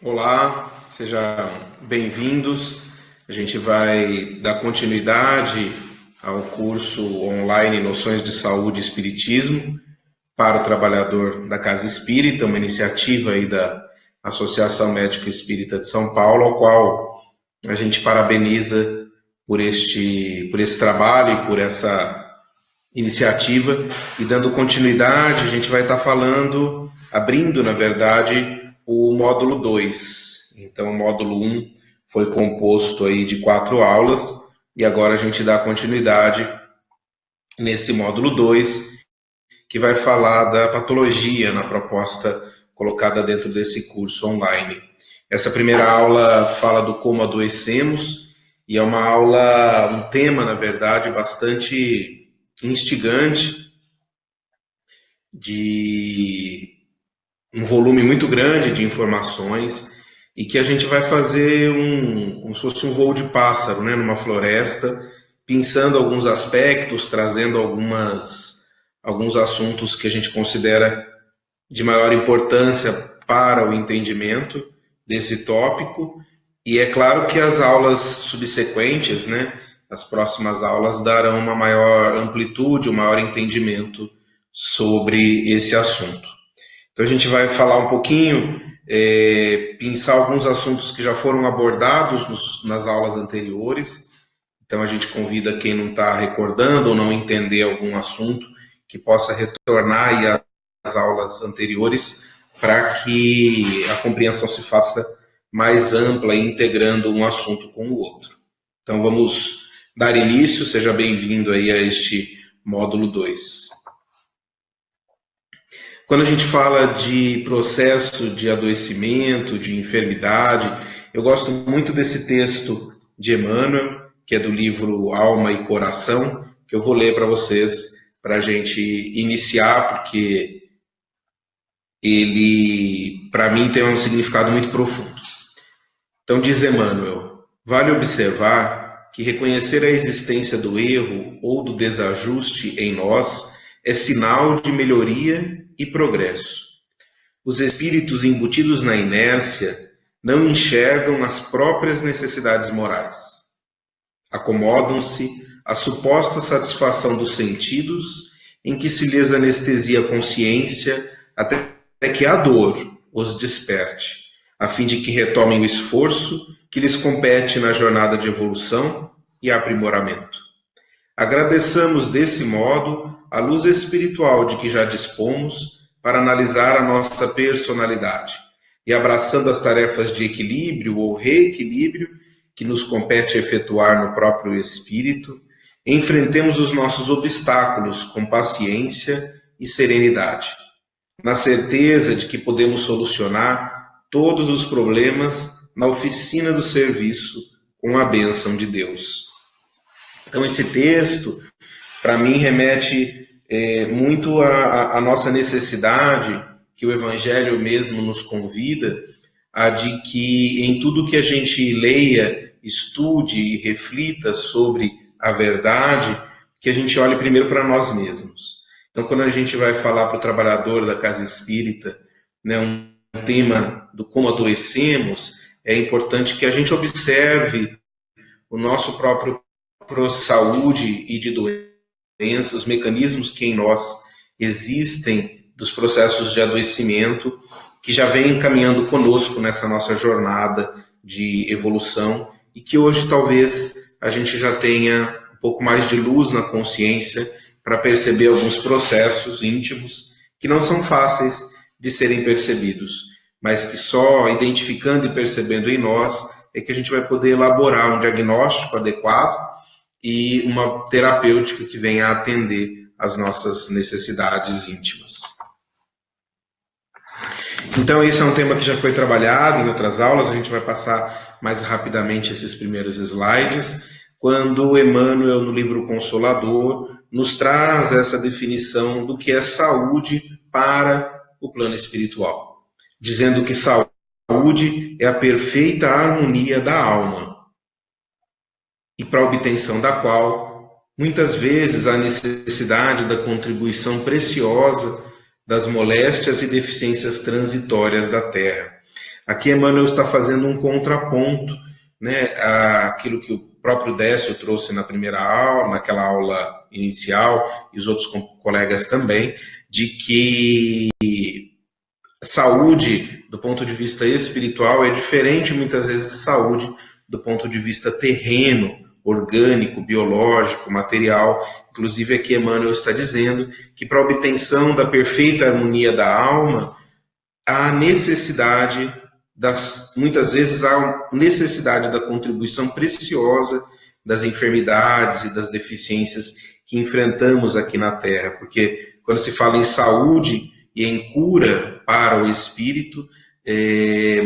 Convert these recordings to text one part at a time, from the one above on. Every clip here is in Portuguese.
Olá, sejam bem-vindos. A gente vai dar continuidade ao curso online Noções de Saúde e Espiritismo para o Trabalhador da Casa Espírita, uma iniciativa aí da Associação Médica Espírita de São Paulo, ao qual a gente parabeniza por esse trabalho e por essa iniciativa. E dando continuidade, a gente vai estar abrindo, na verdade, o módulo 2. Então, o módulo 1 foi composto aí de 4 aulas, e agora a gente dá continuidade nesse módulo 2, que vai falar da patologia na proposta colocada dentro desse curso online. Essa primeira aula fala do como adoecemos, e é uma aula, um tema, na verdade, bastante instigante, de um volume muito grande de informações, e que a gente vai fazer como se fosse um voo de pássaro, né, numa floresta, pensando alguns aspectos, trazendo alguns assuntos que a gente considera de maior importância para o entendimento desse tópico. E é claro que as aulas subsequentes, né, as próximas aulas, darão uma maior amplitude, um maior entendimento sobre esse assunto. Então a gente vai falar um pouquinho, pensar alguns assuntos que já foram abordados nas aulas anteriores. Então a gente convida quem não está recordando ou não entender algum assunto que possa retornar aí às aulas anteriores, para que a compreensão se faça mais ampla, integrando um assunto com o outro. Então vamos dar início, seja bem-vindo aí a este módulo 2. Quando a gente fala de processo de adoecimento, de enfermidade, eu gosto muito desse texto de Emmanuel, que é do livro Alma e Coração, que eu vou ler para vocês, para a gente iniciar, porque ele, para mim, tem um significado muito profundo. Então diz Emmanuel: vale observar que reconhecer a existência do erro ou do desajuste em nós é sinal de melhoria e progresso. Os espíritos embutidos na inércia não enxergam as próprias necessidades morais. Acomodam-se à suposta satisfação dos sentidos, em que se lhes anestesia a consciência até que a dor os desperte, a fim de que retomem o esforço que lhes compete na jornada de evolução e aprimoramento. Agradeçamos desse modo a luz espiritual de que já dispomos para analisar a nossa personalidade, e abraçando as tarefas de equilíbrio ou reequilíbrio que nos compete efetuar no próprio espírito, enfrentemos os nossos obstáculos com paciência e serenidade, na certeza de que podemos solucionar todos os problemas na oficina do serviço com a bênção de Deus. Então esse texto, para mim, remete muito à nossa necessidade, que o Evangelho mesmo nos convida, a de que em tudo que a gente leia, estude e reflita sobre a verdade, que a gente olhe primeiro para nós mesmos. Então, quando a gente vai falar para o trabalhador da casa espírita, né, um tema do como adoecemos, é importante que a gente observe o nosso próprio processo de saúde e de doença, os mecanismos que em nós existem dos processos de adoecimento, que já vem caminhando conosco nessa nossa jornada de evolução, e que hoje talvez a gente já tenha um pouco mais de luz na consciência para perceber alguns processos íntimos que não são fáceis de serem percebidos, mas que só identificando e percebendo em nós é que a gente vai poder elaborar um diagnóstico adequado e uma terapêutica que venha a atender às nossas necessidades íntimas. Então, esse é um tema que já foi trabalhado em outras aulas, a gente vai passar mais rapidamente esses primeiros slides, quando Emmanuel, no livro Consolador, nos traz essa definição do que é saúde para o plano espiritual, dizendo que saúde é a perfeita harmonia da alma, e para a obtenção da qual, muitas vezes, há necessidade da contribuição preciosa das moléstias e deficiências transitórias da terra, Aqui Emmanuel está fazendo um contraponto, né, àquilo que o próprio Décio trouxe na primeira aula, naquela aula inicial, e os outros colegas também, de que saúde do ponto de vista espiritual é diferente muitas vezes de saúde do ponto de vista terreno, orgânico, biológico, material. Inclusive aqui Emmanuel está dizendo que para a obtenção da perfeita harmonia da alma, há necessidade muitas vezes há necessidade da contribuição preciosa das enfermidades e das deficiências que enfrentamos aqui na Terra, porque quando se fala em saúde e em cura para o espírito,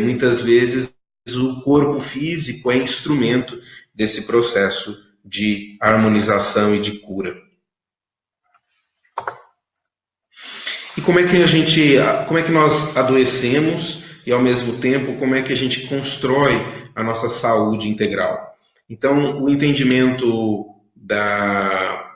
muitas vezes o corpo físico é instrumento desse processo de harmonização e de cura. E como é que nós adoecemos e ao mesmo tempo como é que a gente constrói a nossa saúde integral? Então, o entendimento da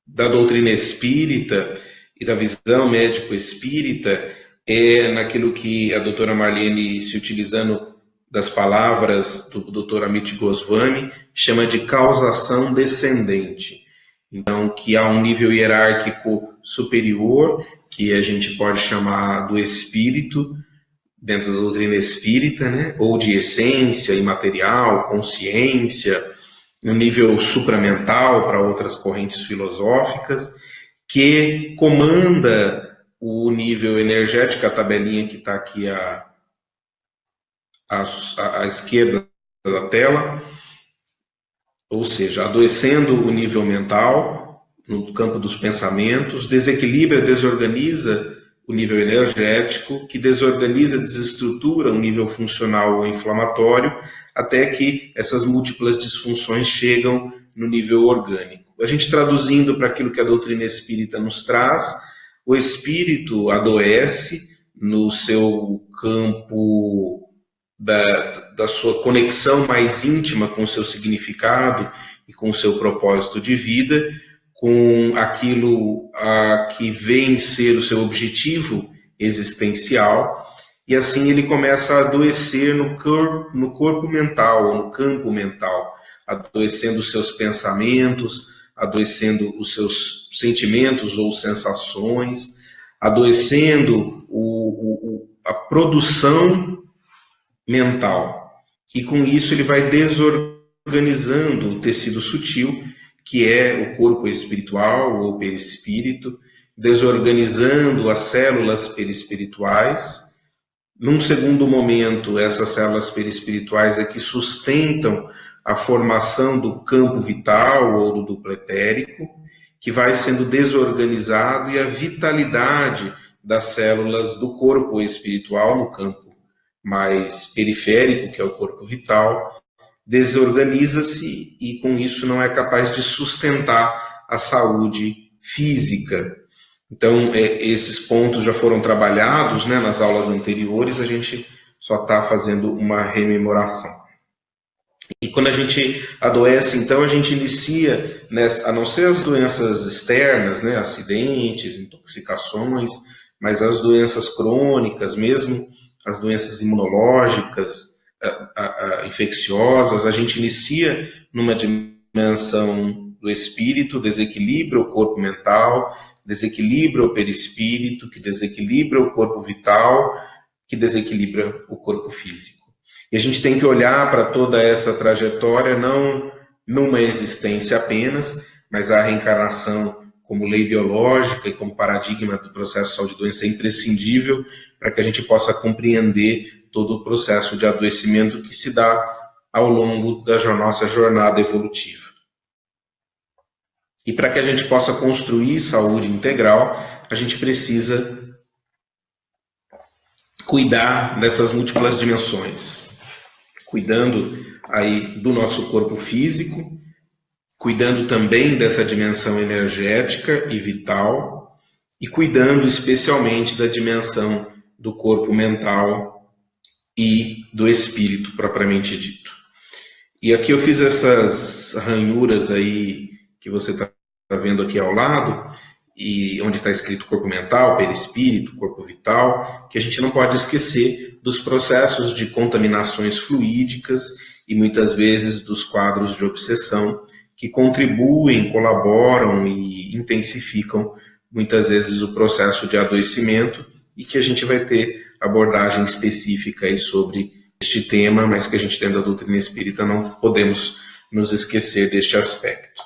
doutrina espírita e da visão médico-espírita é naquilo que a doutora Marlene, se utilizando das palavras do doutor Amit Goswami, chama de causação descendente. Então, que há um nível hierárquico superior, que a gente pode chamar do espírito, dentro da doutrina espírita, né? Ou de essência imaterial, consciência, no nível supramental para outras correntes filosóficas, que comanda o nível energético, a tabelinha que está aqui à esquerda da tela, ou seja, adoecendo o nível mental, no campo dos pensamentos, desequilibra, desorganiza o nível energético, que desorganiza, desestrutura o nível funcional ou inflamatório, até que essas múltiplas disfunções chegam no nível orgânico. A gente traduzindo para aquilo que a doutrina espírita nos traz, o espírito adoece no seu campo da sua conexão mais íntima com o seu significado e com o seu propósito de vida, com aquilo que vem ser o seu objetivo existencial, e assim ele começa a adoecer no corpo mental, no campo mental, adoecendo os seus pensamentos, adoecendo os seus sentimentos ou sensações, adoecendo a produção mental. E com isso ele vai desorganizando o tecido sutil, que é o corpo espiritual ou perispírito, desorganizando as células perispirituais. Num segundo momento, essas células perispirituais é que sustentam a formação do campo vital ou do duplo etérico, que vai sendo desorganizado, e a vitalidade das células do corpo espiritual no campo mais periférico, que é o corpo vital, desorganiza-se e com isso não é capaz de sustentar a saúde física. Então, esses pontos já foram trabalhados, né, nas aulas anteriores, a gente só está fazendo uma rememoração. E quando a gente adoece, então, a gente inicia, a não ser as doenças externas, né, acidentes, intoxicações, mas as doenças crônicas, mesmo as doenças imunológicas, infecciosas, a gente inicia numa dimensão do espírito, desequilibra o corpo mental, desequilibra o perispírito, que desequilibra o corpo vital, que desequilibra o corpo físico. E a gente tem que olhar para toda essa trajetória não numa existência apenas, mas a reencarnação como lei biológica e como paradigma do processo de saúde e doença é imprescindível para que a gente possa compreender todo o processo de adoecimento que se dá ao longo da nossa jornada evolutiva. E para que a gente possa construir saúde integral, a gente precisa cuidar dessas múltiplas dimensões, cuidando aí do nosso corpo físico, cuidando também dessa dimensão energética e vital, e cuidando especialmente da dimensão do corpo mental e do espírito propriamente dito. E aqui eu fiz essas ranhuras aí que você está vendo aqui ao lado, e onde está escrito corpo mental, perispírito, corpo vital, que a gente não pode esquecer dos processos de contaminações fluídicas e muitas vezes dos quadros de obsessão que contribuem, colaboram e intensificam muitas vezes o processo de adoecimento, e que a gente vai ter abordagem específica aí sobre este tema, mas que a gente dentro da doutrina espírita não podemos nos esquecer deste aspecto.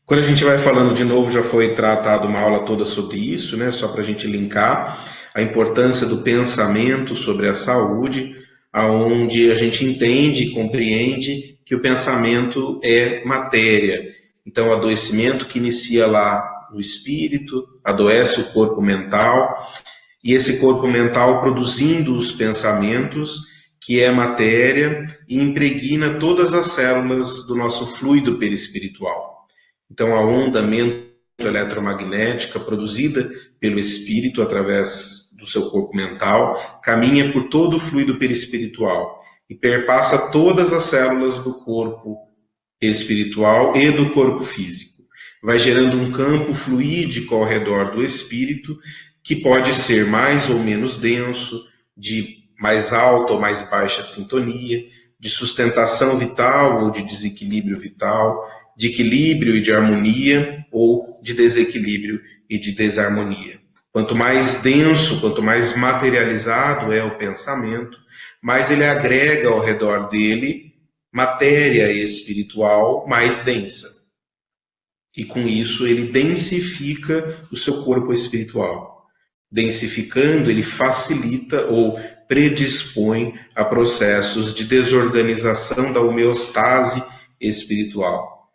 Quando a gente vai falando de novo, já foi tratado uma aula toda sobre isso, né? Só para a gente linkar a importância do pensamento sobre a saúde, aonde a gente entende e compreende que o pensamento é matéria. Então, o adoecimento que inicia lá no espírito, adoece o corpo mental, e esse corpo mental produzindo os pensamentos, que é matéria, e impregna todas as células do nosso fluido perispiritual. Então, a onda eletromagnética produzida pelo espírito através do seu corpo mental caminha por todo o fluido perispiritual e perpassa todas as células do corpo espiritual e do corpo físico. Vai gerando um campo fluídico ao redor do espírito, que pode ser mais ou menos denso, de mais alta ou mais baixa sintonia, de sustentação vital ou de desequilíbrio vital, de equilíbrio e de harmonia, ou de desequilíbrio e de desarmonia. Quanto mais denso, quanto mais materializado é o pensamento, mais ele agrega ao redor dele matéria espiritual mais densa. E com isso ele densifica o seu corpo espiritual. Densificando, ele facilita ou predispõe a processos de desorganização da homeostase espiritual.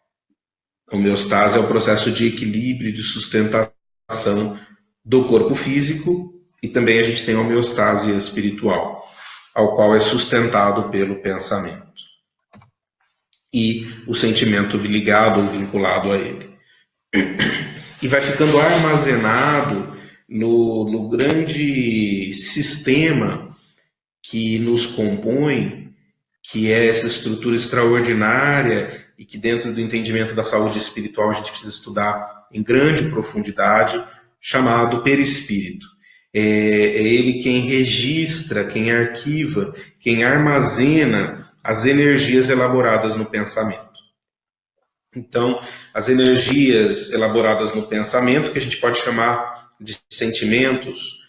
A homeostase é o processo de equilíbrio e de sustentação do corpo físico, e também a gente tem a homeostase espiritual, ao qual é sustentado pelo pensamento e o sentimento ligado ou vinculado a ele. E vai ficando armazenado no grande sistema que nos compõe, que é essa estrutura extraordinária e que dentro do entendimento da saúde espiritual a gente precisa estudar em grande profundidade, chamado perispírito. É ele quem registra, quem arquiva, quem armazena as energias elaboradas no pensamento. Então, as energias elaboradas no pensamento, que a gente pode chamar de sentimentos,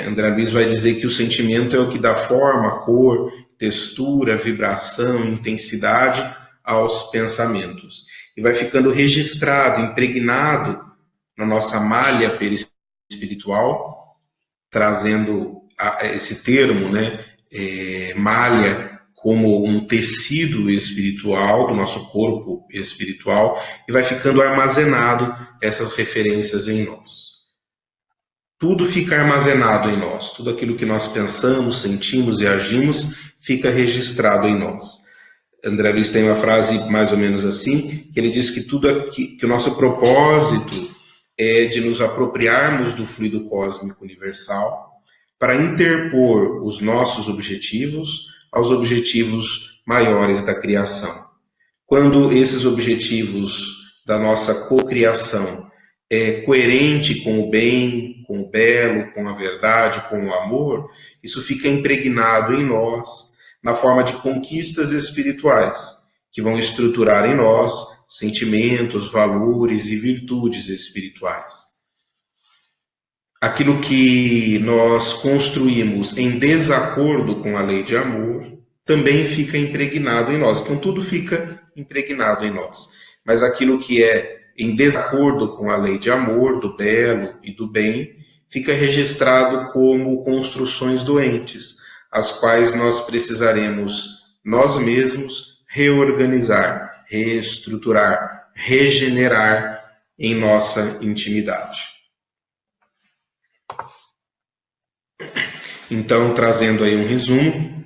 André Luiz vai dizer que o sentimento é o que dá forma, cor, textura, vibração, intensidade aos pensamentos. E vai ficando registrado, impregnado na nossa malha perispiritual, trazendo esse termo, né, malha, como um tecido espiritual do nosso corpo espiritual, e vai ficando armazenado essas referências em nós. Tudo fica armazenado em nós, tudo aquilo que nós pensamos, sentimos e agimos fica registrado em nós. André Luiz tem uma frase mais ou menos assim, que ele diz que que o nosso propósito é de nos apropriarmos do fluido cósmico universal para interpor os nossos objetivos aos objetivos maiores da criação. Quando esses objetivos da nossa cocriação é coerente com o bem, com o belo, com a verdade, com o amor, isso fica impregnado em nós na forma de conquistas espirituais, que vão estruturar em nós sentimentos, valores e virtudes espirituais. Aquilo que nós construímos em desacordo com a lei de amor também fica impregnado em nós. Então tudo fica impregnado em nós. Mas aquilo que é em desacordo com a lei de amor, do belo e do bem, fica registrado como construções doentes, as quais nós precisaremos nós mesmos reorganizar, reestruturar, regenerar em nossa intimidade. Então, trazendo aí um resumo,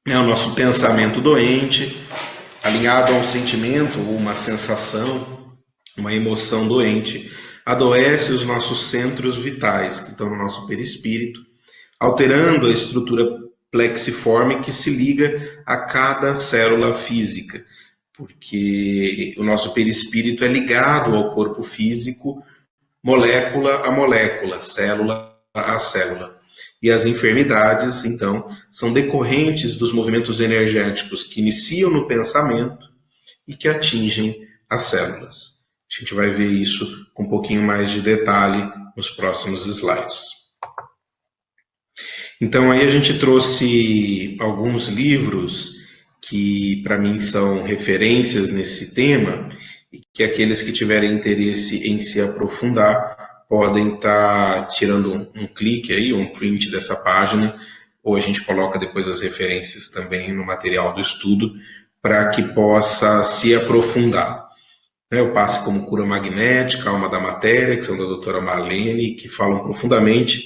é o nosso pensamento doente, alinhado a um sentimento ou uma sensação, uma emoção doente, adoece os nossos centros vitais, que estão no nosso perispírito, alterando a estrutura plexiforme que se liga a cada célula física. porque o nosso perispírito é ligado ao corpo físico, molécula a molécula, célula a célula. E as enfermidades, então, são decorrentes dos movimentos energéticos que iniciam no pensamento e que atingem as células. A gente vai ver isso com um pouquinho mais de detalhe nos próximos slides. Então, aí a gente trouxe alguns livros que, para mim, são referências nesse tema e que aqueles que tiverem interesse em se aprofundar podem estar tirando um clique aí, um print dessa página, ou a gente coloca depois as referências também no material do estudo, para que possa se aprofundar. O Passe como Cura Magnética, Alma da Matéria, que são da doutora Marlene, que falam profundamente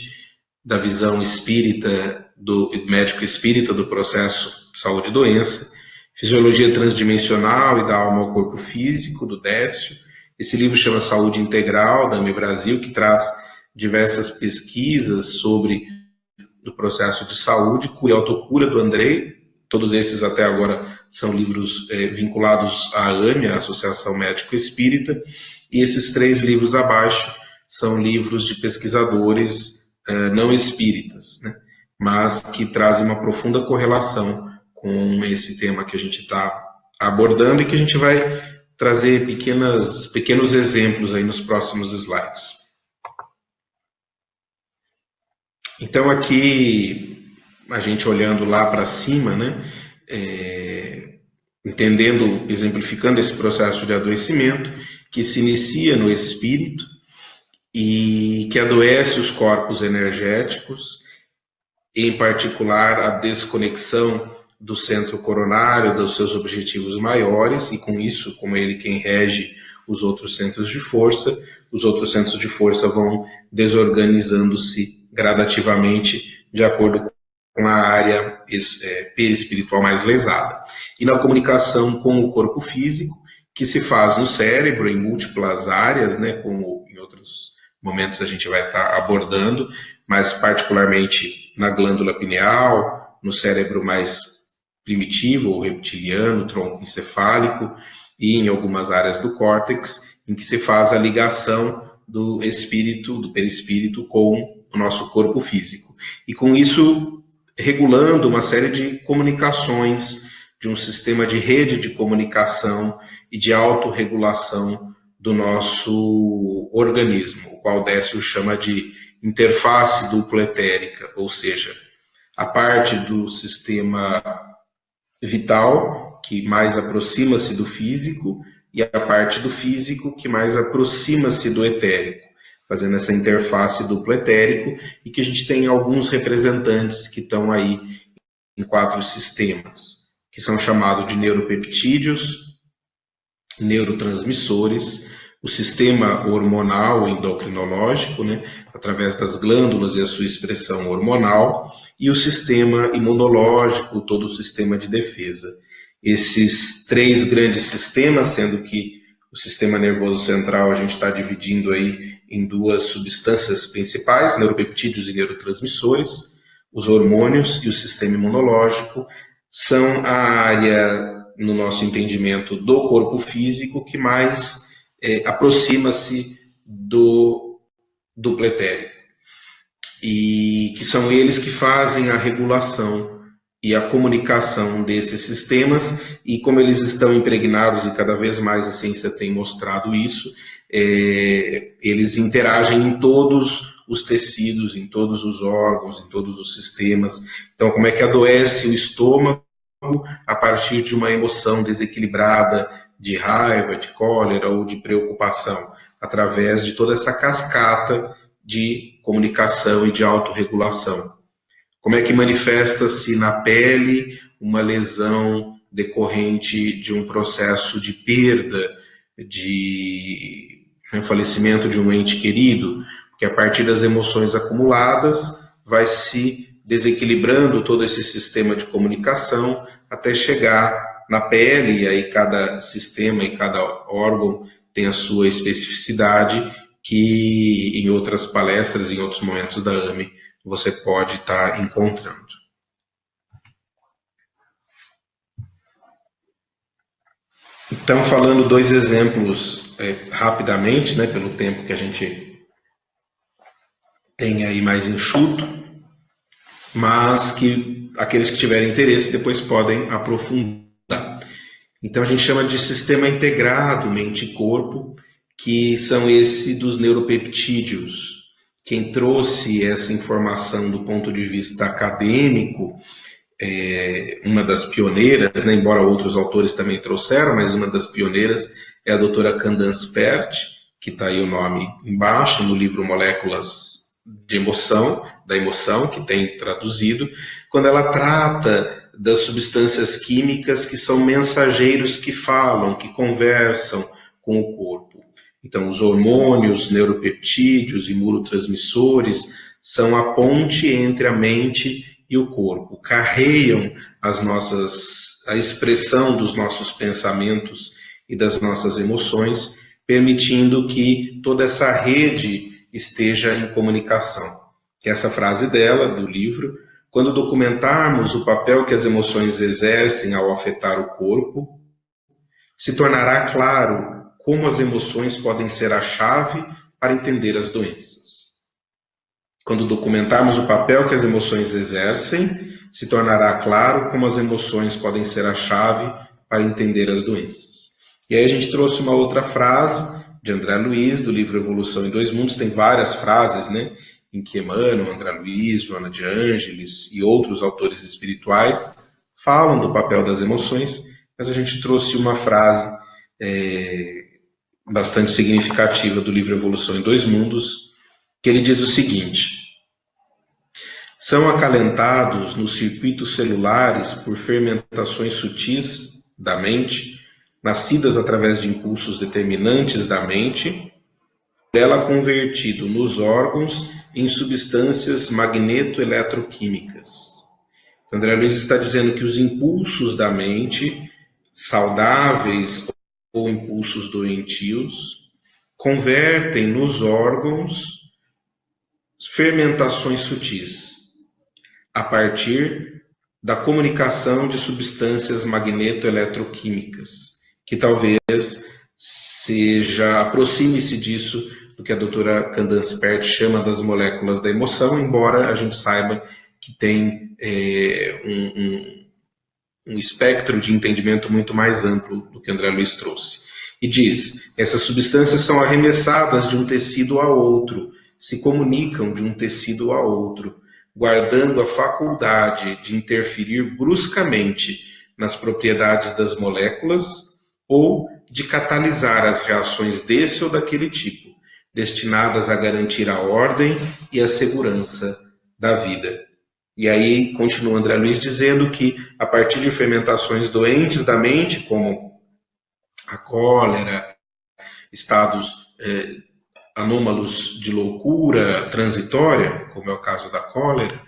da visão espírita, do médico espírita do processo saúde e doença, Fisiologia Transdimensional e da Alma ao Corpo Físico, do Décio. Esse livro chama Saúde Integral, da AME Brasil, que traz diversas pesquisas sobre o processo de saúde, Cura e Autocura, do Andrei. Todos esses até agora são livros vinculados à AME, a Associação Médico Espírita, e esses 3 livros abaixo são livros de pesquisadores não espíritas, né? Mas que trazem uma profunda correlação com esse tema que a gente está abordando e que a gente vai trazer pequenos exemplos aí nos próximos slides. Então aqui, a gente olhando lá para cima, né, entendendo, exemplificando esse processo de adoecimento que se inicia no espírito e que adoece os corpos energéticos, em particular a desconexão do centro coronário, dos seus objetivos maiores, e com isso, como ele quem rege os outros centros de força, os outros centros de força vão desorganizando-se gradativamente de acordo com a área perispiritual mais lesada. E na comunicação com o corpo físico, que se faz no cérebro, em múltiplas áreas, né, como em outros momentos a gente vai estar abordando, mas particularmente na glândula pineal, no cérebro mais primitivo ou reptiliano, tronco encefálico, e em algumas áreas do córtex, em que se faz a ligação do espírito, do perispírito, com o nosso corpo físico. E com isso, regulando uma série de comunicações, de um sistema de rede de comunicação e de autorregulação do nosso organismo, o qual Décio chama de interface duplo-etérica, ou seja, a parte do sistema vital, que mais aproxima-se do físico, e a parte do físico, que mais aproxima-se do etérico, fazendo essa interface duplo-etérico, e que a gente tem alguns representantes que estão aí em 4 sistemas, que são chamados de neuropeptídeos, neurotransmissores, o sistema hormonal endocrinológico, né, através das glândulas e a sua expressão hormonal, e o sistema imunológico, todo o sistema de defesa. Esses 3 grandes sistemas, sendo que o sistema nervoso central a gente está dividindo aí em 2 substâncias principais, neuropeptídeos e neurotransmissores, os hormônios e o sistema imunológico, são a área, no nosso entendimento, do corpo físico que mais aproxima-se do duplo etérico. E que são eles que fazem a regulação e a comunicação desses sistemas, e como eles estão impregnados, e cada vez mais a ciência tem mostrado isso, eles interagem em todos os tecidos, em todos os órgãos, em todos os sistemas. Então, como é que adoece o estômago a partir de uma emoção desequilibrada, de raiva, de cólera ou de preocupação, através de toda essa cascata de comunicação e de autorregulação. Como é que manifesta-se na pele uma lesão decorrente de um processo de perda, de falecimento de um ente querido? Porque a partir das emoções acumuladas vai se desequilibrando todo esse sistema de comunicação até chegar na pele, e aí cada sistema e cada órgão tem a sua especificidade, que em outras palestras, em outros momentos da AME, você pode estar encontrando. Então, falando dois exemplos rapidamente, né, pelo tempo que a gente tem aí mais enxuto, mas que aqueles que tiverem interesse depois podem aprofundar. Então, a gente chama de sistema integrado mente e corpo, que são esse dos neuropeptídeos. Quem trouxe essa informação do ponto de vista acadêmico, uma das pioneiras, né, embora outros autores também trouxeram, mas uma das pioneiras é a doutora Candace Pert, que está aí o nome embaixo, no livro Moléculas de Emoção, da Emoção, que tem traduzido, quando ela trata das substâncias químicas que são mensageiros que falam, que conversam com o corpo. Então, os hormônios, neuropeptídeos, imunotransmissores são a ponte entre a mente e o corpo, carregam a expressão dos nossos pensamentos e das nossas emoções, permitindo que toda essa rede esteja em comunicação. Que é essa frase dela, do livro: quando documentarmos o papel que as emoções exercem ao afetar o corpo, se tornará claro como as emoções podem ser a chave para entender as doenças. Quando documentarmos o papel que as emoções exercem, se tornará claro como as emoções podem ser a chave para entender as doenças. E aí a gente trouxe uma outra frase de André Luiz, do livro Evolução em Dois Mundos. Tem várias frases, né, em que Emmanuel, André Luiz, Joana de Ângeles e outros autores espirituais falam do papel das emoções, mas a gente trouxe uma frase bastante significativa do livro Evolução em Dois Mundos, que ele diz o seguinte: são acalentados nos circuitos celulares por fermentações sutis da mente, nascidas através de impulsos determinantes da mente, dela convertido nos órgãos em substâncias magneto-eletroquímicas. André Luiz está dizendo que os impulsos da mente, saudáveis ou impulsos doentios, convertem nos órgãos fermentações sutis, a partir da comunicação de substâncias magneto-eletroquímicas, que talvez aproxime-se disso do que a doutora Candace Pert chama das moléculas da emoção, embora a gente saiba que tem um espectro de entendimento muito mais amplo do que André Luiz trouxe. E diz: essas substâncias são arremessadas de um tecido a outro, se comunicam de um tecido a outro, guardando a faculdade de interferir bruscamente nas propriedades das moléculas ou de catalisar as reações desse ou daquele tipo, destinadas a garantir a ordem e a segurança da vida. E aí continua André Luiz dizendo que, a partir de fermentações doentes da mente, como a cólera, estados anômalos de loucura transitória, como é o caso da cólera,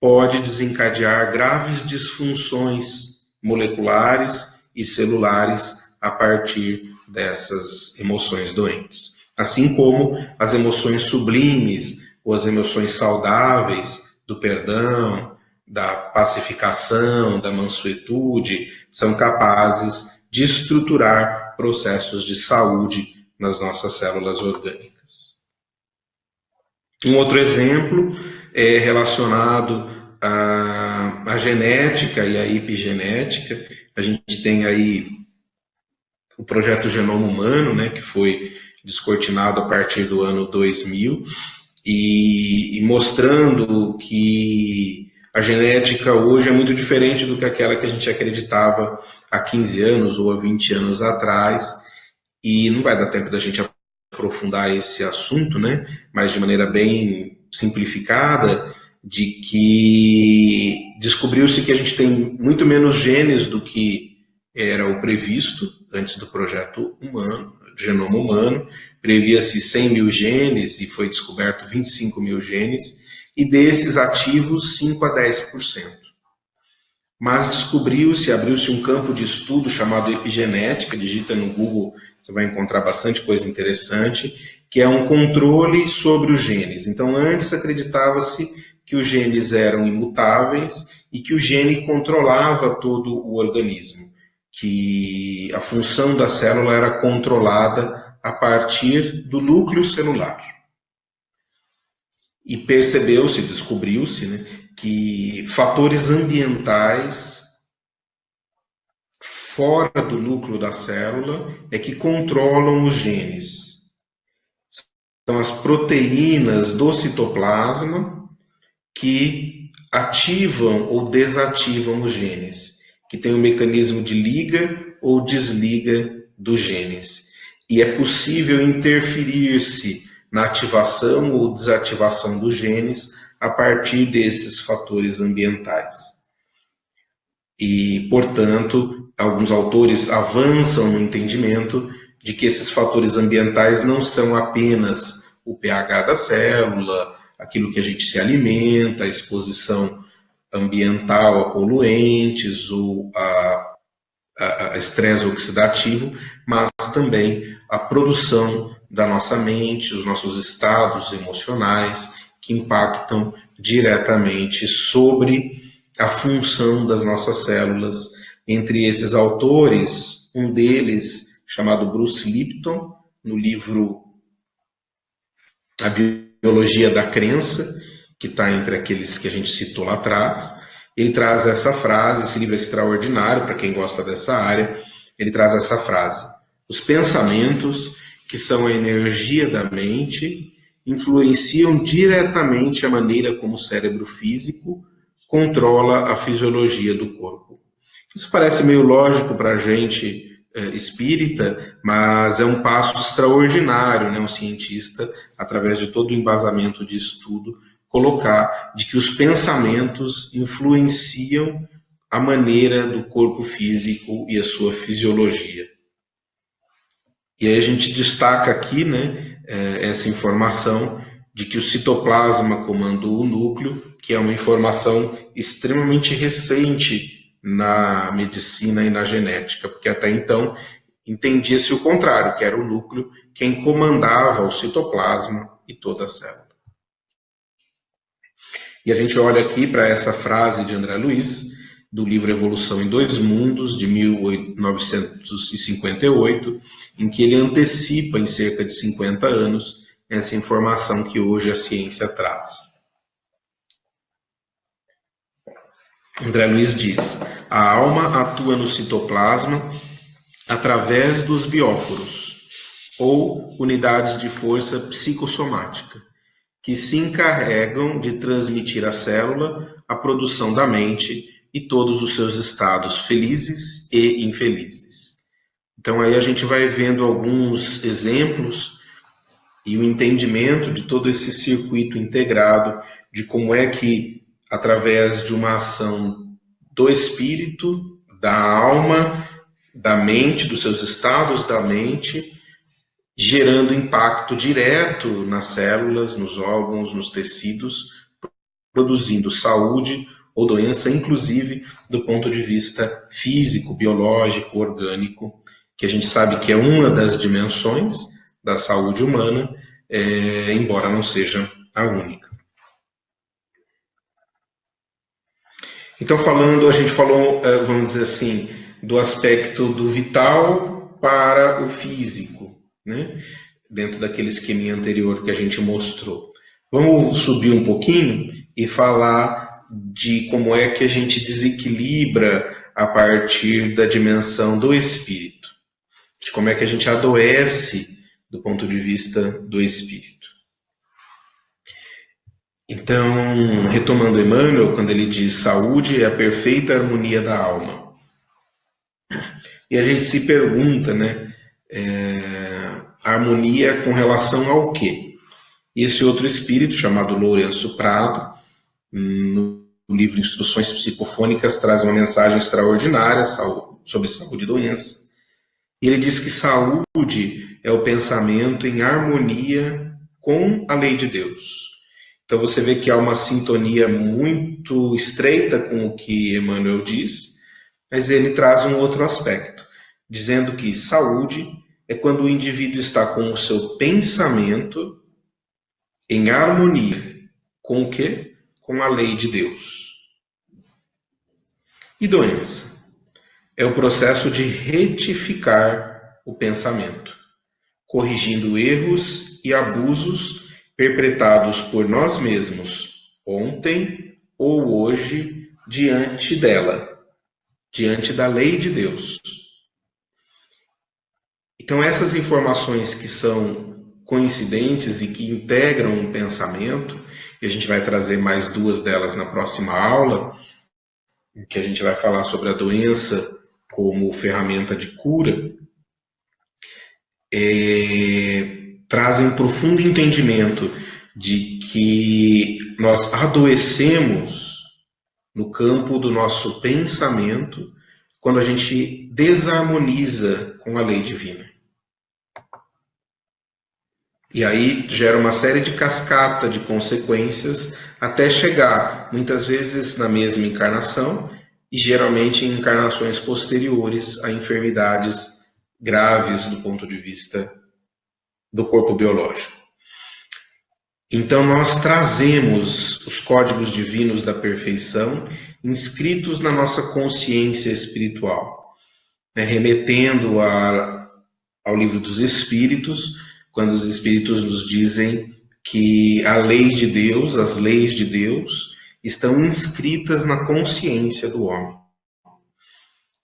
pode desencadear graves disfunções moleculares e celulares a partir dessas emoções doentes. Assim como as emoções sublimes ou as emoções saudáveis do perdão, da pacificação, da mansuetude, são capazes de estruturar processos de saúde nas nossas células orgânicas. Um outro exemplo é relacionado à genética e à epigenética. A gente tem aí o projeto Genoma Humano, né, que foi descortinado a partir do ano 2000, e mostrando que a genética hoje é muito diferente do que aquela que a gente acreditava há 15 anos ou há 20 anos atrás, e não vai dar tempo da gente aprofundar esse assunto, né? Mas de maneira bem simplificada, de que descobriu-se que a gente tem muito menos genes do que era o previsto antes do projeto humano, Genoma Humano. Previa-se 100 mil genes e foi descoberto 25 mil genes, e desses ativos 5 a 10%. Mas descobriu-se, abriu-se um campo de estudo chamado epigenética, digita no Google, você vai encontrar bastante coisa interessante, que é um controle sobre os genes. Então, antes acreditava-se que os genes eram imutáveis e que o gene controlava todo o organismo. que a função da célula era controlada a partir do núcleo celular. E percebeu-se, descobriu-se, né, que fatores ambientais fora do núcleo da célula é que controlam os genes. São as proteínas do citoplasma que ativam ou desativam os genes, que tem um mecanismo de liga ou desliga dos genes. E é possível interferir-se na ativação ou desativação dos genes a partir desses fatores ambientais. E, portanto, alguns autores avançam no entendimento de que esses fatores ambientais não são apenas o pH da célula, aquilo que a gente se alimenta, a exposição ambiental a poluentes ou a estresse oxidativo, mas também a produção da nossa mente, os nossos estados emocionais, que impactam diretamente sobre a função das nossas células. Entre esses autores, um deles, chamado Bruce Lipton, no livro A Biologia da Crença, que está entre aqueles que a gente citou lá atrás, ele traz essa frase, esse livro é extraordinário para quem gosta dessa área, ele traz essa frase: os pensamentos, que são a energia da mente, influenciam diretamente a maneira como o cérebro físico controla a fisiologia do corpo. Isso parece meio lógico para a gente espírita, mas é um passo extraordinário, né? Um cientista, através de todo o embasamento de estudo, colocar de que os pensamentos influenciam a maneira do corpo físico e a sua fisiologia. E aí a gente destaca aqui, né, essa informação de que o citoplasma comanda o núcleo, que é uma informação extremamente recente na medicina e na genética, porque até então entendia-se o contrário, que era o núcleo quem comandava o citoplasma e toda a célula. E a gente olha aqui para essa frase de André Luiz, do livro Evolução em Dois Mundos, de 1958, em que ele antecipa em cerca de 50 anos essa informação que hoje a ciência traz. André Luiz diz: a alma atua no citoplasma através dos bióforos, ou unidades de força psicossomática, que se encarregam de transmitir à célula a produção da mente e todos os seus estados felizes e infelizes. Então aí a gente vai vendo alguns exemplos e o entendimento de todo esse circuito integrado de como é que, através de uma ação do espírito, da alma, da mente, dos seus estados da mente, gerando impacto direto nas células, nos órgãos, nos tecidos, produzindo saúde ou doença, inclusive do ponto de vista físico, biológico, orgânico, que a gente sabe que é uma das dimensões da saúde humana, embora não seja a única. Então, a gente falou, vamos dizer assim, do aspecto do vital para o físico, né? Dentro daquele esqueminha anterior que a gente mostrou. Vamos subir um pouquinho e falar de como é que a gente desequilibra a partir da dimensão do espírito, de como é que a gente adoece do ponto de vista do espírito. Então, retomando Emmanuel, quando ele diz saúde é a perfeita harmonia da alma. E a gente se pergunta, né, harmonia com relação ao quê? E esse outro espírito, chamado Lourenço Prado, no livro Instruções Psicofônicas, traz uma mensagem extraordinária sobre saúde e doença. E ele diz que saúde é o pensamento em harmonia com a lei de Deus. Então você vê que há uma sintonia muito estreita com o que Emmanuel diz, mas ele traz um outro aspecto, dizendo que saúde é quando o indivíduo está com o seu pensamento em harmonia com o quê? Com a lei de Deus. E doença? é o processo de retificar o pensamento, corrigindo erros e abusos perpetrados por nós mesmos ontem ou hoje diante dela, diante da lei de Deus. Então essas informações que são coincidentes e que integram um pensamento, e a gente vai trazer mais duas delas na próxima aula, em que a gente vai falar sobre a doença como ferramenta de cura, trazem um profundo entendimento de que nós adoecemos no campo do nosso pensamento quando a gente desarmoniza com a lei divina. E aí gera uma série de cascata de consequências até chegar, muitas vezes na mesma encarnação, e geralmente em encarnações posteriores a enfermidades graves do ponto de vista do corpo biológico. Então nós trazemos os códigos divinos da perfeição inscritos na nossa consciência espiritual, remetendo ao livro dos Espíritos, quando os Espíritos nos dizem que a lei de Deus, as leis de Deus, estão inscritas na consciência do homem.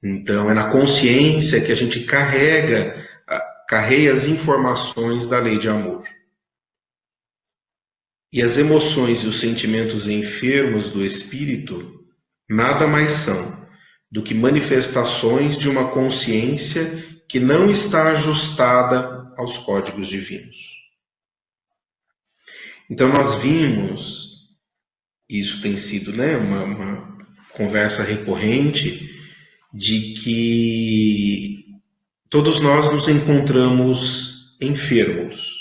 Então é na consciência que a gente carreia as informações da lei de amor. E as emoções e os sentimentos enfermos do espírito nada mais são do que manifestações de uma consciência que não está ajustada aos códigos divinos. Então nós vimos, isso tem sido uma conversa recorrente, de que todos nós nos encontramos enfermos.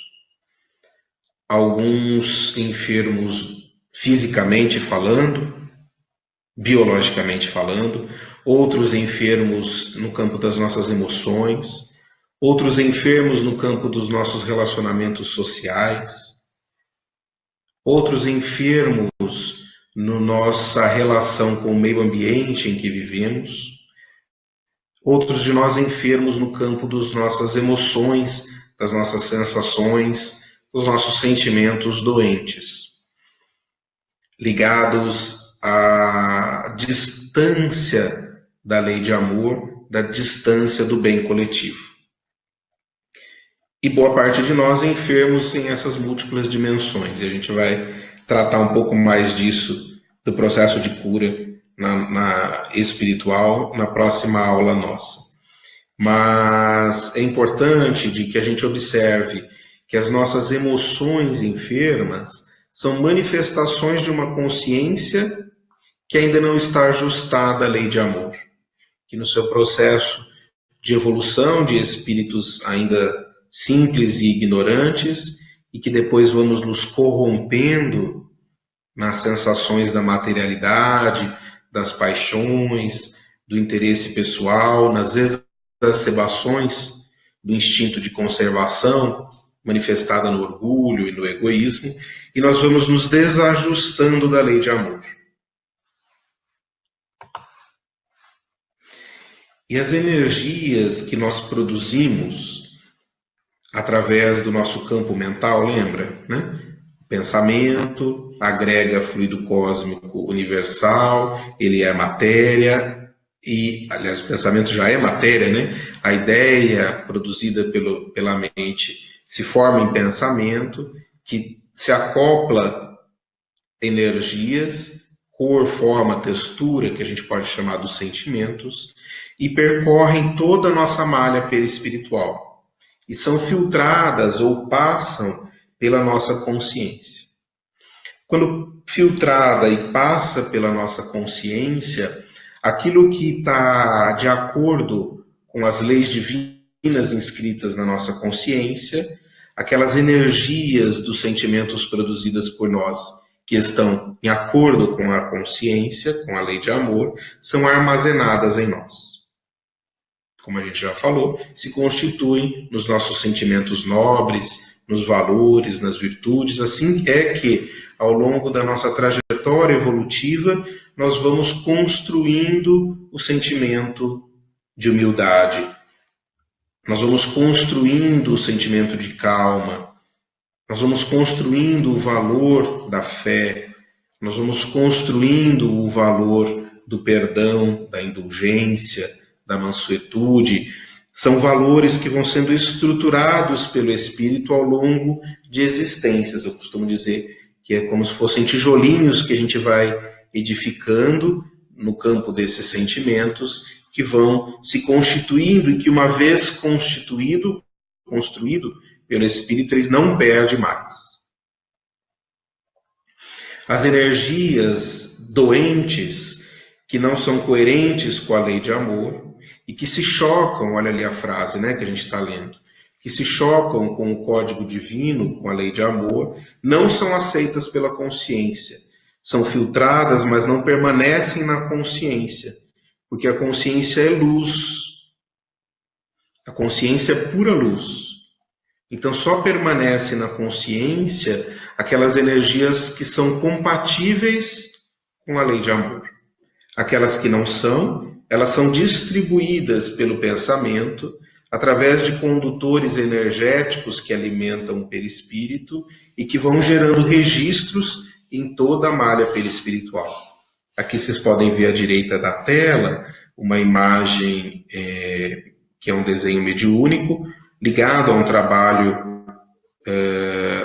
Alguns enfermos fisicamente falando, biologicamente falando, outros enfermos no campo das nossas emoções, outros enfermos no campo dos nossos relacionamentos sociais, outros enfermos na nossa relação com o meio ambiente em que vivemos, outros de nós enfermos no campo das nossas emoções, das nossas sensações, dos nossos sentimentos doentes, ligados à distância da lei de amor, da distância do bem coletivo. E boa parte de nós é enfermos em essas múltiplas dimensões, e a gente vai tratar um pouco mais disso, do processo de cura na espiritual, na próxima aula nossa. Mas é importante de que a gente observe que as nossas emoções enfermas são manifestações de uma consciência que ainda não está ajustada à lei de amor, que no seu processo de evolução de espíritos ainda simples e ignorantes, e que depois vamos nos corrompendo nas sensações da materialidade, das paixões, do interesse pessoal, nas exacerbações do instinto de conservação, manifestada no orgulho e no egoísmo, e nós vamos nos desajustando da lei de amor. E as energias que nós produzimos através do nosso campo mental, lembra, né? O pensamento agrega fluido cósmico universal, ele é matéria, e, aliás, o pensamento já é matéria, né? A ideia produzida pela mente se forma em pensamento, que se acopla energias, cor, forma, textura, que a gente pode chamar dos sentimentos, e percorrem toda a nossa malha perispiritual, e são filtradas ou passam pela nossa consciência. Quando filtrada e passa pela nossa consciência, aquilo que está de acordo com as leis divinas inscritas na nossa consciência, aquelas energias dos sentimentos produzidas por nós, que estão em acordo com a consciência, com a lei de amor, são armazenadas em nós. Como a gente já falou, se constituem nos nossos sentimentos nobres, nos valores, nas virtudes. Assim é que, ao longo da nossa trajetória evolutiva, nós vamos construindo o sentimento de humildade. Nós vamos construindo o sentimento de calma, nós vamos construindo o valor da fé, nós vamos construindo o valor do perdão, da indulgência, da mansuetude. São valores que vão sendo estruturados pelo Espírito ao longo de existências. Eu costumo dizer que é como se fossem tijolinhos que a gente vai edificando no campo desses sentimentos, que vão se constituindo e que, uma vez construído pelo Espírito, ele não perde mais. As energias doentes, que não são coerentes com a lei de amor e que se chocam, olha ali a frase, né, que a gente está lendo, que se chocam com o código divino, com a lei de amor, não são aceitas pela consciência. São filtradas, mas não permanecem na consciência, porque a consciência é luz. A consciência é pura luz. Então só permanece na consciência aquelas energias que são compatíveis com a lei de amor. Aquelas que não são, elas são distribuídas pelo pensamento através de condutores energéticos que alimentam o perispírito e que vão gerando registros em toda a malha perispiritual. Aqui vocês podem ver à direita da tela uma imagem que é um desenho mediúnico ligado a um trabalho,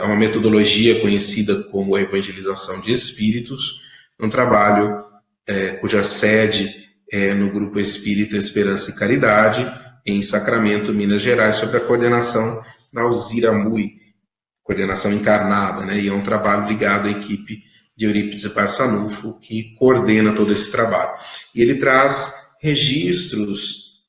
a uma metodologia conhecida como a evangelização de espíritos, um trabalho cuja sede é no Grupo Espírita Esperança e Caridade, em Sacramento, Minas Gerais, sob a coordenação da Alzira Mui, coordenação encarnada, né? E é um trabalho ligado à equipe de Eurípides Barçanufo, que coordena todo esse trabalho. E ele traz registros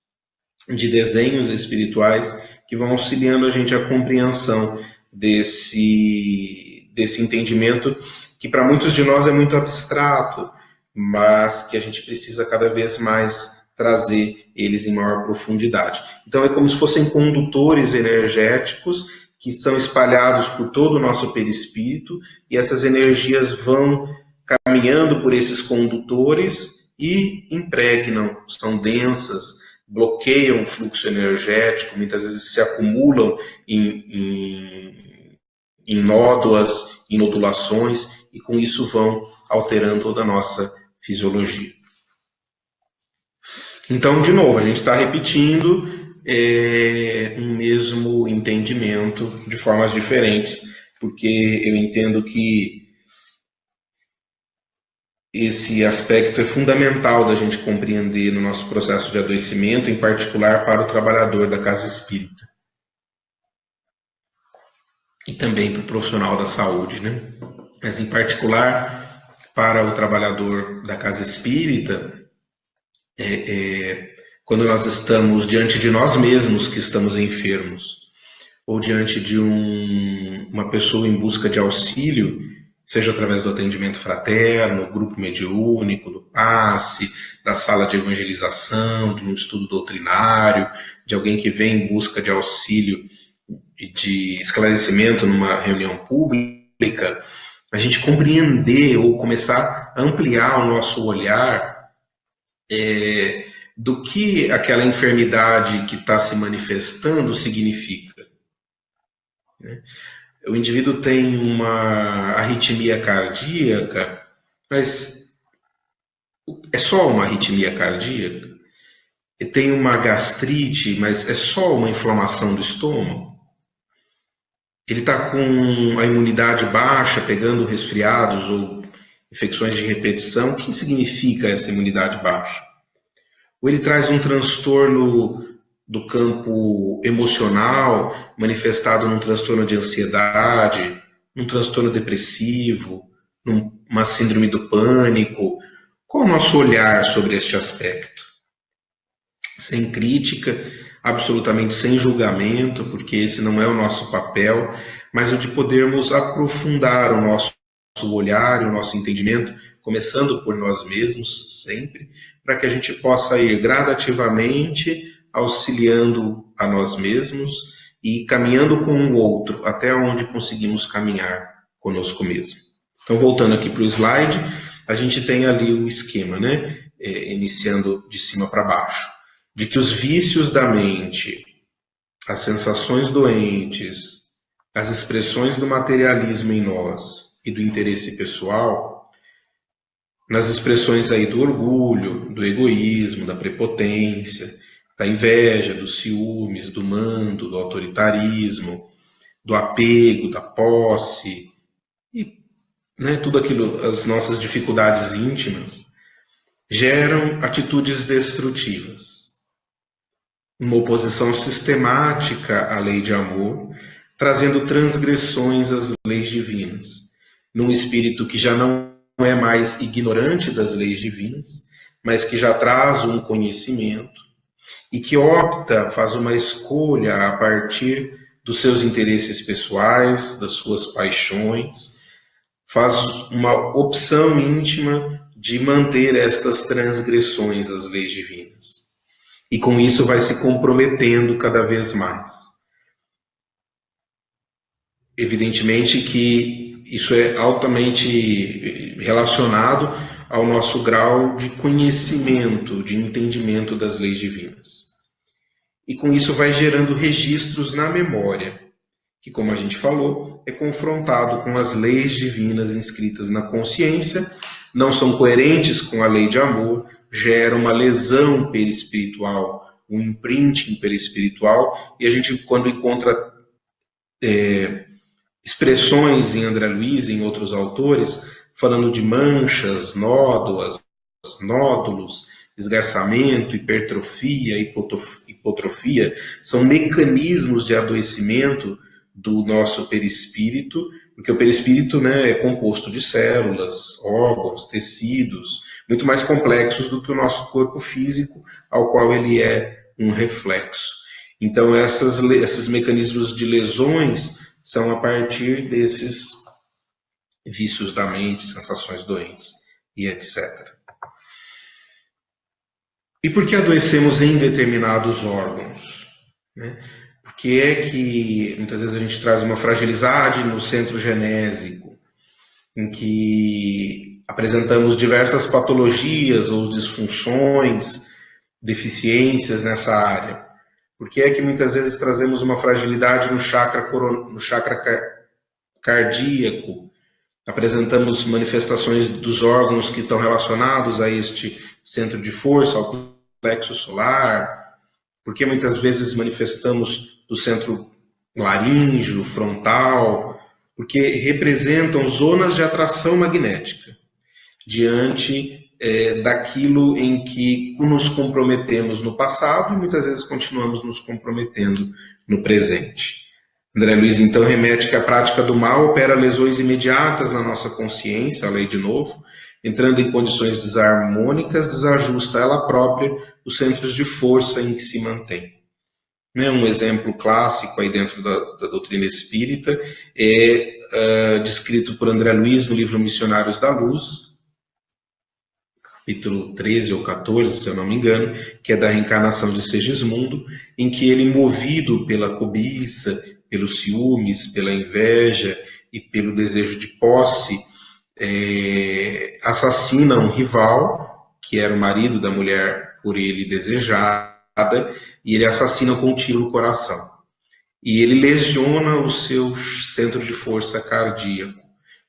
de desenhos espirituais que vão auxiliando a gente a compreensão desse entendimento que para muitos de nós é muito abstrato, mas que a gente precisa cada vez mais trazer eles em maior profundidade. Então é como se fossem condutores energéticos que estão espalhados por todo o nosso perispírito, e essas energias vão caminhando por esses condutores e impregnam, são densas, bloqueiam o fluxo energético, muitas vezes se acumulam em nódoas, em nodulações, e com isso vão alterando toda a nossa fisiologia. Então, de novo, a gente está repetindo um mesmo entendimento de formas diferentes, porque eu entendo que esse aspecto é fundamental da gente compreender no nosso processo de adoecimento, em particular para o trabalhador da casa espírita. E também para o profissional da saúde, né? Mas em particular para o trabalhador da casa espírita, quando nós estamos diante de nós mesmos que estamos enfermos, ou diante de uma pessoa em busca de auxílio, seja através do atendimento fraterno, grupo mediúnico, do passe, da sala de evangelização, de um estudo doutrinário, de alguém que vem em busca de auxílio e de esclarecimento numa reunião pública, a gente compreender ou começar a ampliar o nosso olhar do que aquela enfermidade que está se manifestando significa. O indivíduo tem uma arritmia cardíaca, mas é só uma arritmia cardíaca? Ele tem uma gastrite, mas é só uma inflamação do estômago? Ele está com a imunidade baixa, pegando resfriados ou infecções de repetição? O que significa essa imunidade baixa? Ou ele traz um transtorno do campo emocional, manifestado num transtorno de ansiedade, num transtorno depressivo, numa síndrome do pânico? Qual é o nosso olhar sobre este aspecto? Sem crítica, absolutamente sem julgamento, porque esse não é o nosso papel, mas o de podermos aprofundar o nosso olhar e o nosso entendimento, começando por nós mesmos sempre, para que a gente possa ir gradativamente auxiliando a nós mesmos e caminhando com o outro até onde conseguimos caminhar conosco mesmo. Então, voltando aqui para o slide, a gente tem ali o esquema, né? Iniciando de cima para baixo. de que os vícios da mente, as sensações doentes, as expressões do materialismo em nós e do interesse pessoal, nas expressões aí do orgulho, do egoísmo, da prepotência, da inveja, dos ciúmes, do mando, do autoritarismo, do apego, da posse, e tudo aquilo, as nossas dificuldades íntimas, geram atitudes destrutivas. Uma oposição sistemática à lei de amor, trazendo transgressões às leis divinas, num espírito que já não é mais ignorante das leis divinas, mas que já traz um conhecimento e que opta, faz uma escolha a partir dos seus interesses pessoais, das suas paixões, faz uma opção íntima de manter estas transgressões às leis divinas. E com isso vai se comprometendo cada vez mais. Evidentemente que isso é altamente relacionado ao nosso grau de conhecimento, de entendimento das leis divinas. E com isso vai gerando registros na memória, que, como a gente falou, é confrontado com as leis divinas inscritas na consciência, não são coerentes com a lei de amor, gera uma lesão perispiritual, um imprinting perispiritual, e a gente, quando encontra expressões em André Luiz e em outros autores, falando de manchas, nódoas, nódulos, esgarçamento, hipertrofia, hipotrofia, são mecanismos de adoecimento do nosso perispírito, porque o perispírito é composto de células, órgãos, tecidos, muito mais complexos do que o nosso corpo físico, ao qual ele é um reflexo. Então, esses mecanismos de lesões são a partir desses vícios da mente, sensações doentes e etc. E por que adoecemos em determinados órgãos? Por que é que muitas vezes a gente traz uma fragilidade no centro genésico, em que apresentamos diversas patologias ou disfunções, deficiências nessa área? Por que é que muitas vezes trazemos uma fragilidade no chakra cardíaco? Apresentamos manifestações dos órgãos que estão relacionados a este centro de força, ao plexo solar? Porque muitas vezes manifestamos do centro laríngeo, frontal? Porque representam zonas de atração magnética diante daquilo em que nos comprometemos no passado e muitas vezes continuamos nos comprometendo no presente. André Luiz, então, remete que a prática do mal opera lesões imediatas na nossa consciência, a lei de novo, entrando em condições desarmônicas, desajusta ela própria os centros de força em que se mantém. Um exemplo clássico aí dentro da doutrina espírita é descrito por André Luiz no livro Missionários da Luz, capítulo 13 ou 14, se eu não me engano, que é da reencarnação de Segismundo, em que ele, movido pela cobiça, pelos ciúmes, pela inveja e pelo desejo de posse, assassina um rival, que era o marido da mulher por ele desejada, e ele assassina com um tiro no coração. E ele lesiona o seu centro de força cardíaco,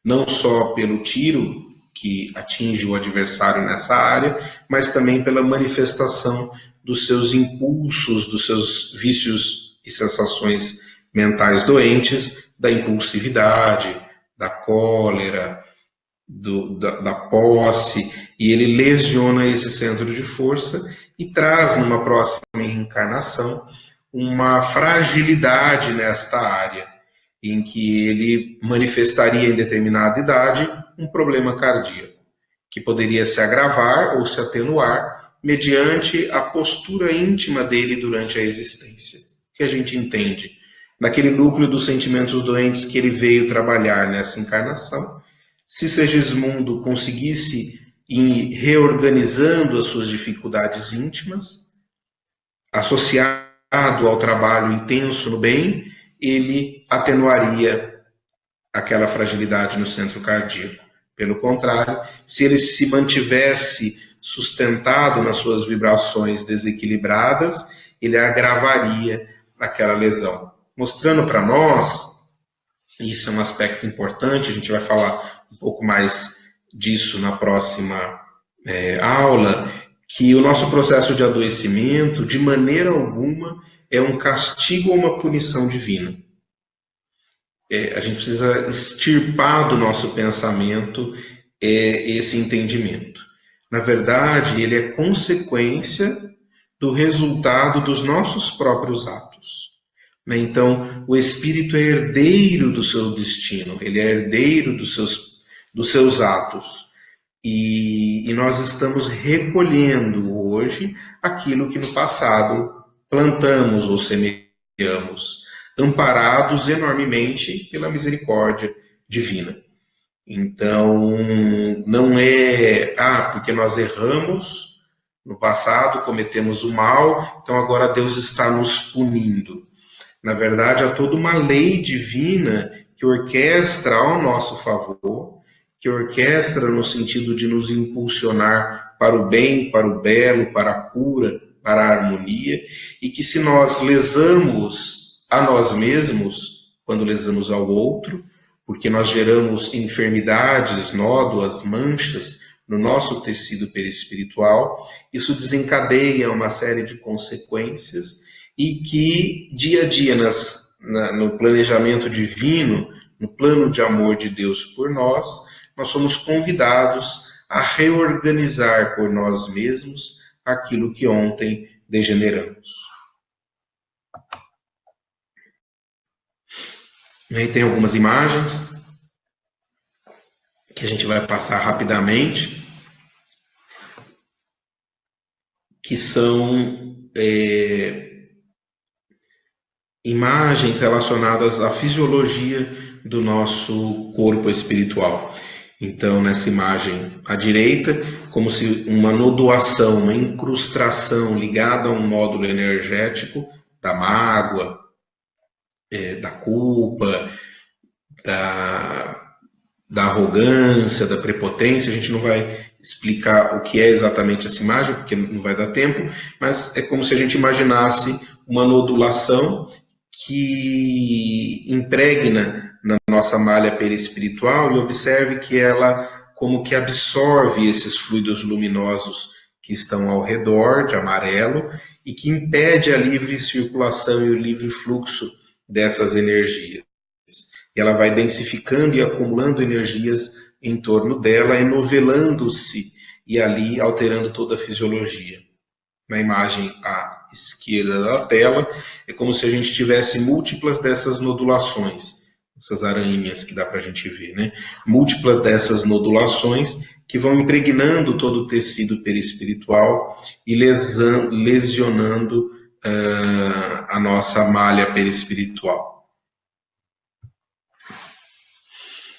não só pelo tiro que atinge o adversário nessa área, mas também pela manifestação dos seus impulsos, dos seus vícios e sensações mentais doentes, da impulsividade, da cólera, da posse, e ele lesiona esse centro de força e traz numa próxima reencarnação uma fragilidade nesta área, em que ele manifestaria em determinada idade um problema cardíaco, que poderia se agravar ou se atenuar mediante a postura íntima dele durante a existência, que a gente entende naquele núcleo dos sentimentos doentes que ele veio trabalhar nessa encarnação. Se Segismundo conseguisse ir reorganizando as suas dificuldades íntimas, associado ao trabalho intenso no bem, ele atenuaria aquela fragilidade no centro cardíaco. Pelo contrário, se ele se mantivesse sustentado nas suas vibrações desequilibradas, ele agravaria aquela lesão. Mostrando para nós, isso é um aspecto importante, a gente vai falar um pouco mais disso na próxima aula, que o nosso processo de adoecimento, de maneira alguma, é um castigo ou uma punição divina. A gente precisa extirpar do nosso pensamento esse entendimento. Na verdade, ele é consequência do resultado dos nossos próprios atos. Então, o espírito é herdeiro do seu destino, ele é herdeiro dos seus atos. E nós estamos recolhendo hoje aquilo que no passado plantamos ou semeamos, amparados enormemente pela misericórdia divina. Então, não é, porque nós erramos no passado, cometemos o mal, então agora Deus está nos punindo. Na verdade, há toda uma lei divina que orquestra ao nosso favor, que orquestra no sentido de nos impulsionar para o bem, para o belo, para a cura, para a harmonia, e que se nós lesamos a nós mesmos, quando lesamos ao outro, porque nós geramos enfermidades, nódoas, manchas no nosso tecido perispiritual, isso desencadeia uma série de consequências e que, dia a dia, no planejamento divino, no plano de amor de Deus por nós somos convidados a reorganizar por nós mesmos aquilo que ontem degeneramos. Aí tem algumas imagens que a gente vai passar rapidamente, que são imagens relacionadas à fisiologia do nosso corpo espiritual. Então, nessa imagem à direita, como se uma nodoação, uma incrustação ligada a um nódulo energético da mágoa, da culpa, da arrogância, da prepotência. A gente não vai explicar o que é exatamente essa imagem, porque não vai dar tempo, mas é como se a gente imaginasse uma nodulação que impregna na nossa malha perispiritual, e observe que ela como que absorve esses fluidos luminosos que estão ao redor, de amarelo, e que impede a livre circulação e o livre fluxo dessas energias. E ela vai densificando e acumulando energias em torno dela, enovelando-se e ali alterando toda a fisiologia. Na imagem à esquerda da tela, é como se a gente tivesse múltiplas dessas nodulações, essas aranhas que dá para a gente ver, né? Múltiplas dessas nodulações que vão impregnando todo o tecido perispiritual e lesionando a nossa malha perispiritual.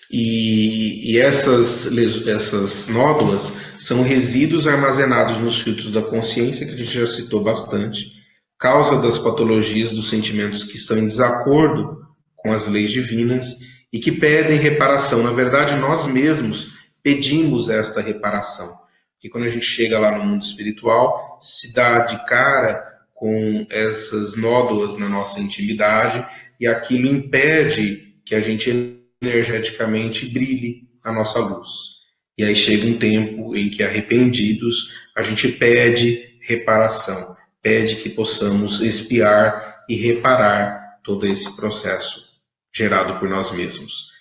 E essas nódulas são resíduos armazenados nos filtros da consciência, que a gente já citou bastante, causa das patologias dos sentimentos que estão em desacordo com as leis divinas e que pedem reparação. Na verdade, nós mesmos pedimos esta reparação. Porque quando a gente chega lá no mundo espiritual, se dá de cara com essas nódoas na nossa intimidade e aquilo impede que a gente energeticamente brilhe a nossa luz. E aí chega um tempo em que, arrependidos, a gente pede reparação, pede que possamos expiar e reparar todo esse processo gerado por nós mesmos.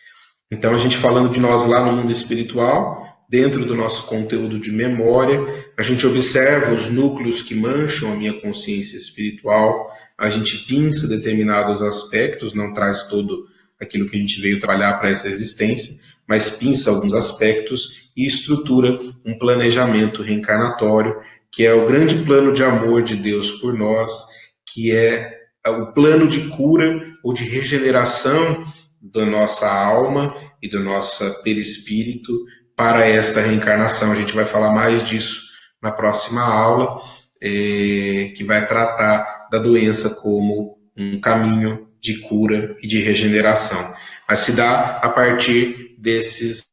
Então, a gente falando de nós lá no mundo espiritual, dentro do nosso conteúdo de memória, a gente observa os núcleos que mancham a minha consciência espiritual, a gente pinça determinados aspectos, não traz todo aquilo que a gente veio trabalhar para essa existência, mas pinça alguns aspectos e estrutura um planejamento reencarnatório, que é o grande plano de amor de Deus por nós, que é o plano de cura ou de regeneração da nossa alma e do nosso perispírito para esta reencarnação. A gente vai falar mais disso na próxima aula, que vai tratar da doença como um caminho de cura e de regeneração. Mas se dá a partir desses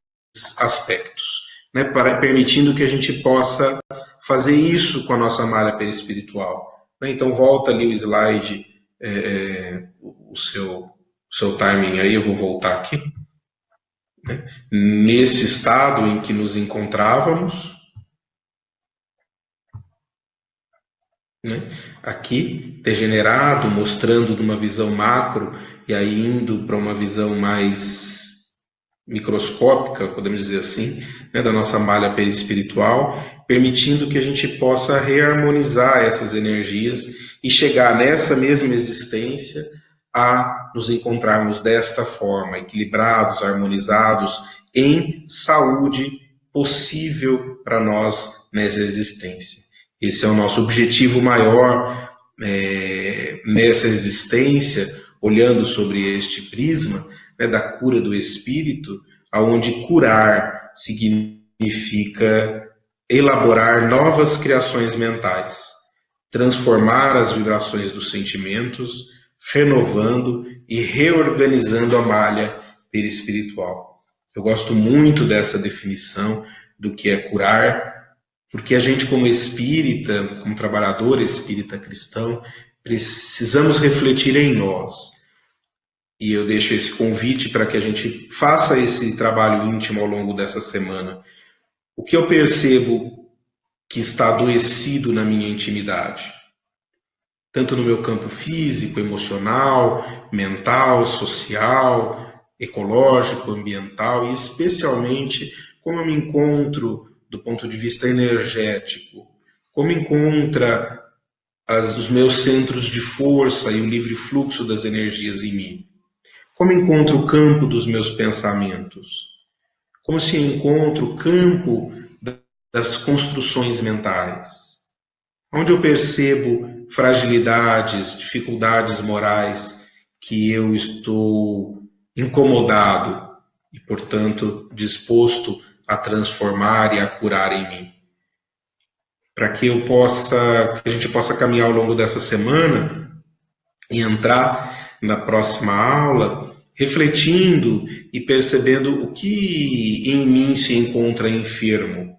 aspectos, né, permitindo que a gente possa fazer isso com a nossa malha perispiritual. Então volta ali o slide, o seu timing aí, eu vou voltar aqui. Nesse estado em que nos encontrávamos, aqui, degenerado, mostrando de uma visão macro, e aí indo para uma visão mais microscópica, podemos dizer assim, da nossa malha perispiritual, permitindo que a gente possa reharmonizar essas energias e chegar nessa mesma existência a nos encontrarmos desta forma, equilibrados, harmonizados, em saúde possível para nós nessa existência. Esse é o nosso objetivo maior nessa existência, olhando sobre este prisma, da cura do espírito, onde curar significa elaborar novas criações mentais, transformar as vibrações dos sentimentos, renovando e reorganizando a malha perispiritual. Eu gosto muito dessa definição do que é curar, porque a gente, como espírita, como trabalhador espírita cristão, precisamos refletir em nós. E eu deixo esse convite para que a gente faça esse trabalho íntimo ao longo dessa semana. O que eu percebo que está adoecido na minha intimidade? Tanto no meu campo físico, emocional, mental, social, ecológico, ambiental, e especialmente como eu me encontro do ponto de vista energético, como encontra os meus centros de força e o livre fluxo das energias em mim. Como encontro o campo dos meus pensamentos? Como se encontra o campo das construções mentais? Onde eu percebo fragilidades, dificuldades morais que eu estou incomodado e, portanto, disposto a transformar e a curar em mim. Para que a gente possa caminhar ao longo dessa semana e entrar na próxima aula refletindo e percebendo o que em mim se encontra enfermo.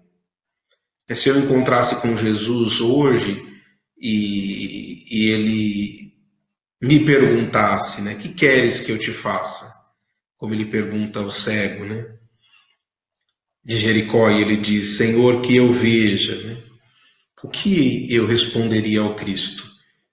Se eu encontrasse com Jesus hoje e ele me perguntasse, que queres que eu te faça? Como ele pergunta ao cego, de Jericó, e ele diz, Senhor, que eu veja. O que eu responderia ao Cristo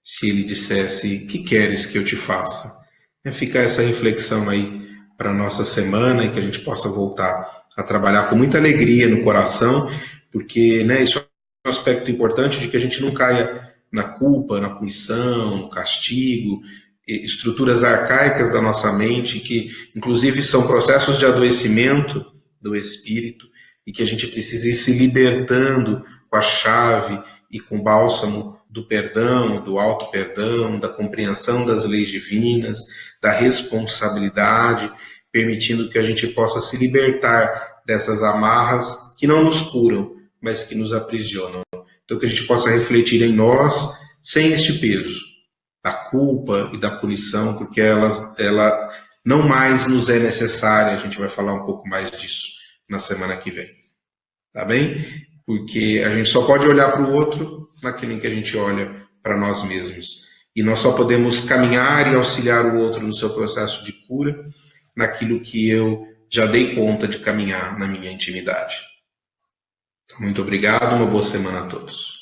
se ele dissesse, que queres que eu te faça? Fica essa reflexão aí para a nossa semana e que a gente possa voltar a trabalhar com muita alegria no coração, porque isso é um aspecto importante de que a gente não caia na culpa, na punição, no castigo, estruturas arcaicas da nossa mente, que inclusive são processos de adoecimento do espírito e que a gente precisa ir se libertando com a chave e com o bálsamo do perdão, do auto-perdão, da compreensão das leis divinas, da responsabilidade, permitindo que a gente possa se libertar dessas amarras que não nos curam, mas que nos aprisionam. Então, que a gente possa refletir em nós sem este peso da culpa e da punição, porque ela não mais nos é necessária. A gente vai falar um pouco mais disso na semana que vem. Tá bem? Porque a gente só pode olhar para o outro naquilo em que a gente olha para nós mesmos. E nós só podemos caminhar e auxiliar o outro no seu processo de cura naquilo que eu já dei conta de caminhar na minha intimidade. Muito obrigado, uma boa semana a todos.